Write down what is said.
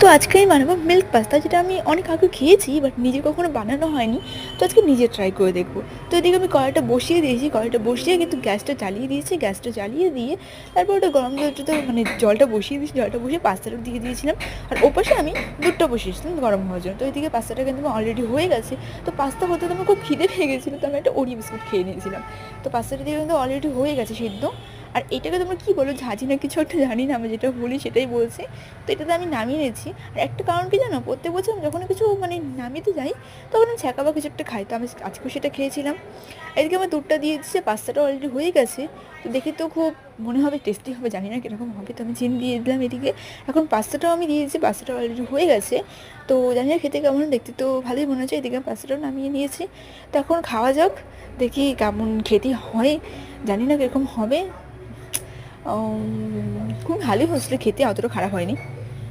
তো আজকে আমি বানাবো মিল্ক পাস্তা, যেটা আমি অনেক আগে খেয়েছি বাট নিজে কখনো বানানো হয়নি। তো আজকে নিজে ট্রাই করে দেখবো। তো এদিকে আমি কড়াইটা বসিয়ে দিয়েছি, কড়াইটা বসিয়ে কিন্তু গ্যাসটা জ্বালিয়ে দিয়েছি, গ্যাসটা জ্বালিয়ে দিয়ে তারপর ওটা গরম জলটা মানে জলটা বসিয়ে দিয়েছি, জলটা বসিয়ে পাস্তাটা দিয়ে দিয়েছিলাম। আর ওপাশে আমি দুধটা বসিয়েছিলাম গরম হওয়ার জন্য। তো এদিকে পাস্তাটা কিন্তু আমার অলরেডি হয়ে গেছে। তো পাস্তা হতে তো আমার খুব খিদে পেয়ে গেছিলো, তো আমি একটা ওরিও বিস্কুট খেয়ে নিয়েছিলাম। তো পাস্তাটা দিয়ে কিন্তু অলরেডি হয়ে গেছে সিদ্ধ। আর এটাকে তোমরা কী বলো, ঝাঁঝি না কিছু একটা জানি না, আমি যেটা বলি সেটাই বলছি। তো এটাতে আমি নামিয়ে নিয়েছি। আর একটা কারণ কি জানো, প্রত্যেক বছর আমি যখন কিছু মানে নামিতে যাই তখন আমি ছ্যাঁকা বা কিছু একটা খাই, তো আমি আজকেও সেটা খেয়েছিলাম। এদিকে আমার দুধটা দিয়ে দিচ্ছে, পাস্তাটা অলরেডি হয়ে গেছে। তো দেখে তো খুব মনে হবে টেস্টি হবে, জানি না কীরকম হবে, তো আমি চিনি দিয়ে দিলাম এদিকে। এখন পাস্তাটাও আমি দিয়ে দিচ্ছি, পাস্তাটা অলরেডি হয়ে গেছে। তো জানি না খেতে কেমন, দেখতে তো ভালোই মনে হচ্ছে। এদিকে পাস্তাটাও নামিয়ে নিয়েছি। তো এখন খাওয়া যাক, দেখি কেমন খেতে হয়, জানি না কীরকম হবে। খুব ভালোই হয়েছিল খেতে, অতটা খারাপ হয়নি।